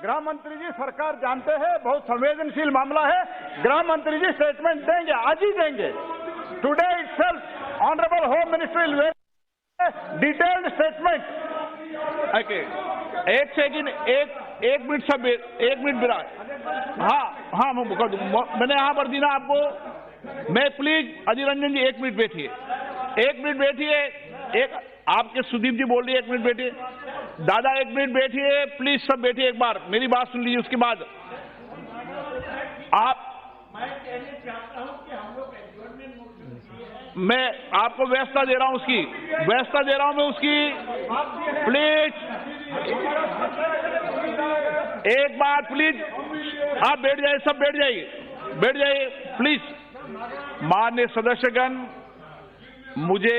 गृह मंत्री जी सरकार जानते हैं बहुत संवेदनशील मामला है। गृह मंत्री जी स्टेटमेंट देंगे, आज ही देंगे। Today itself honourable home minister will detailed statement. एक सेकंड, एक मिनट सब, एक मिनट विराट। हाँ मैंने यहाँ पर दी ना आपको। मैं प्लीज अधीर रंजन जी एक मिनट बैठिए, एक मिनट बैठिए। एक आपके सुदीप जी बोल रही है, एक मिनट बैठिए। दादा एक मिनट बैठिए प्लीज, सब बैठिए, एक बार मेरी बात सुन लीजिए, उसके बाद आप। मैं आपको व्यवस्था दे रहा हूं, उसकी व्यवस्था दे रहा हूं मैं उसकी। प्लीज एक बार प्लीज आप बैठ जाइए, सब बैठ जाइए, बैठ जाइए प्लीज। माननीय सदस्यगण, मुझे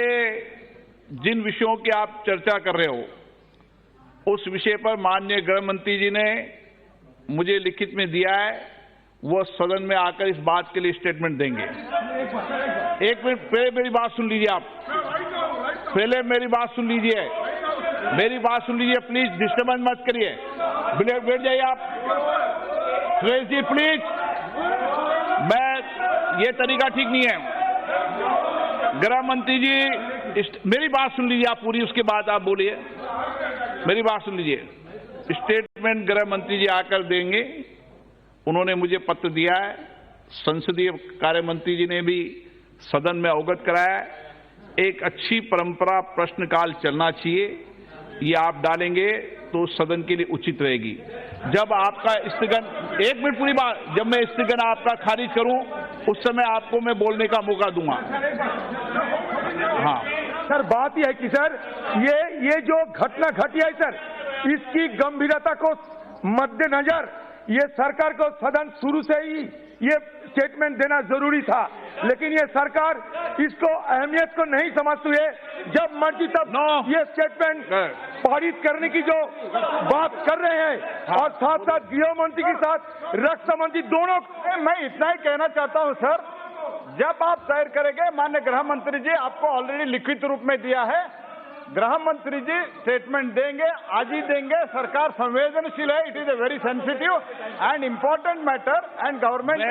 जिन विषयों की आप चर्चा कर रहे हो उस विषय पर माननीय गृह मंत्री जी ने मुझे लिखित में दिया है, वो सदन में आकर इस बात के लिए स्टेटमेंट देंगे। एक मिनट पहले मेरी बात सुन लीजिए आप, पहले मेरी बात सुन लीजिए, मेरी बात सुन लीजिए प्लीज, डिस्टर्बेंस मत करिए, बैठ जाइए आप। सुरेश जी प्लीज, ये तरीका ठीक नहीं है। गृह मंत्री जी मेरी बात सुन लीजिए आप पूरी, उसके बाद आप बोलिए। मेरी बात सुन लीजिए, स्टेटमेंट गृह मंत्री जी आकर देंगे। उन्होंने मुझे पत्र दिया है, संसदीय कार्य मंत्री जी ने भी सदन में अवगत कराया। एक अच्छी परंपरा प्रश्नकाल चलना चाहिए, ये आप डालेंगे तो सदन के लिए उचित रहेगी। जब आपका स्थगन, एक मिनट पूरी बात, जब मैं स्थगन आपका खारिज करूं उस समय आपको मैं बोलने का मौका दूंगा। हाँ सर, बात यह है कि सर ये जो घटना घटी है सर, इसकी गंभीरता को मद्देनजर ये सरकार को सदन शुरू से ही ये स्टेटमेंट देना जरूरी था, लेकिन ये सरकार इसको अहमियत को नहीं समझती है। जब मर्जी तब ये स्टेटमेंट पारित करने की जो बात कर रहे हैं और साथ साथ गृह मंत्री के साथ रक्षा मंत्री दोनों। मैं इतना ही कहना चाहता हूं सर, जब आप तय करेंगे, माननीय गृह मंत्री जी आपको ऑलरेडी लिखित रूप में दिया है, गृह मंत्री जी स्टेटमेंट देंगे, आज ही देंगे। सरकार संवेदनशील है, it is a very sensitive and important matter and government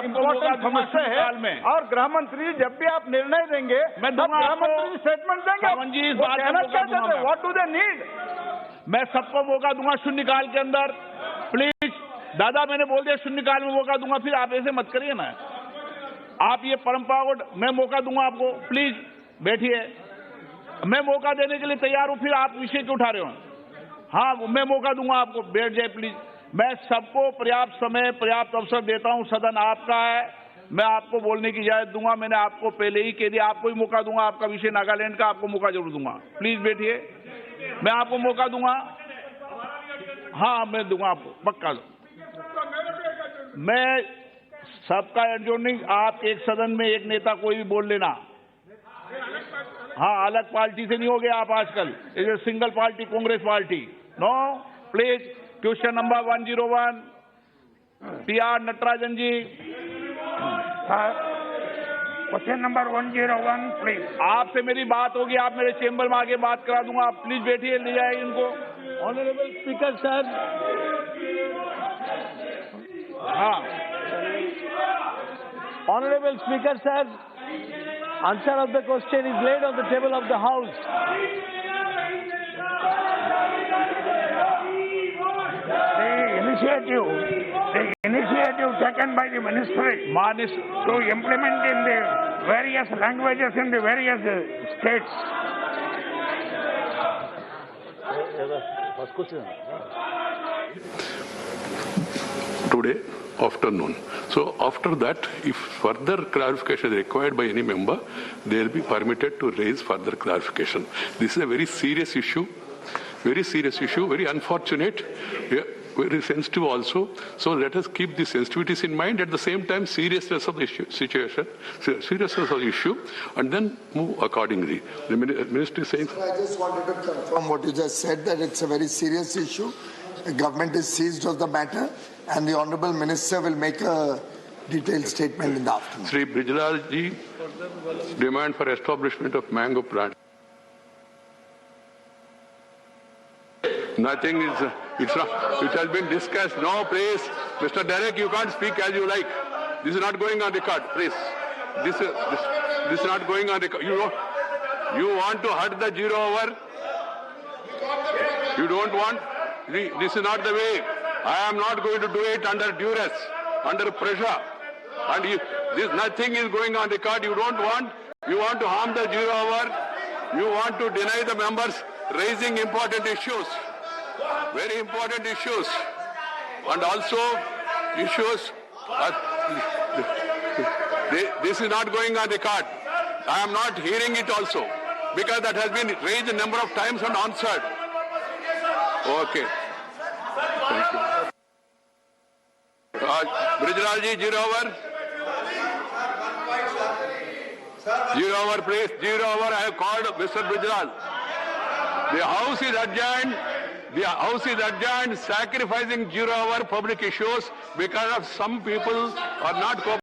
important समस्या है। और गृह मंत्री जब भी आप निर्णय देंगे, मैं गृह मंत्री जी स्टेटमेंट देंगे। What do they need? मैं सबको मौका दूंगा शून्यकाल के अंदर। प्लीज दादा, मैंने बोल दिया शून्यकाल में मौका दूंगा, फिर आप ऐसे मत करिए ना। आप ये परंपरा को मैं मौका दूंगा आपको, प्लीज बैठिए। मैं मौका देने के लिए तैयार हूं, फिर आप विषय क्यों उठा रहे हो? हाँ मैं मौका दूंगा आपको, बैठ जाए प्लीज। मैं सबको पर्याप्त समय पर्याप्त अवसर देता हूं, सदन आपका है, मैं आपको बोलने की इजाजत दूंगा। मैंने आपको पहले ही कह दिया, आपको ही मौका दूंगा। आपका विषय नागालैंड का, आपको मौका जरूर दूंगा। प्लीज बैठिए, मैं आपको मौका दूंगा। हाँ मैं दूंगा आपको, पक्का दो। मैं सबका एडजॉर्निंग, आप एक सदन में एक नेता कोई भी बोल लेना। हाँ, अलग पार्टी से नहीं हो गया आप आजकल, is a single party, Congress party. No please, question number 101 PR Natarajan ji. Question number 101 please. आपसे मेरी बात होगी, आप मेरे चेंबर में आगे बात करा दूंगा। आप प्लीज बैठिए, ले जाइए इनको। Honourable speaker sir. हाँ Honorable Speaker sir, answer of the question is laid on the table of the House. The initiative taken by the ministry to implement in the various languages in the various states. Today afternoon. So after that, if further clarification is required by any member, they will be permitted to raise further clarification. This is a very serious issue, very unfortunate, very sensitive also. So let us keep the sensitivities in mind, at the same time seriousness of the seriousness of the issue, and then move accordingly. The ministry is saying. I just wanted to confirm what you just said, that it's a very serious issue. The government is seized of the matter, and the Honourable Minister will make a detailed statement in the afternoon. Sri Brijlal ji, demand for establishment of mango plant. Nothing is It's not, it has been discussed. No, please. Mr. Derek, you can't speak as you like. This is not going on record, please. This is not going on record. You want to hurt the zero over? You don't want? This is not the way. I am not going to do it under duress, under pressure. And nothing is going on record. You don't want? You want to harm the zero over? You want to deny the members raising important issues. Very important issues. And also issues. This is not going on record. I am not hearing it also. Because that has been raised a number of times and answered. Okay. Thank you. Brijlalji, zero over. Zero over, please. Zero over. I have called Mr. Brijlal. The House is adjourned. The House is adjourned, sacrificing zero over public issues because of some people are not cooperating.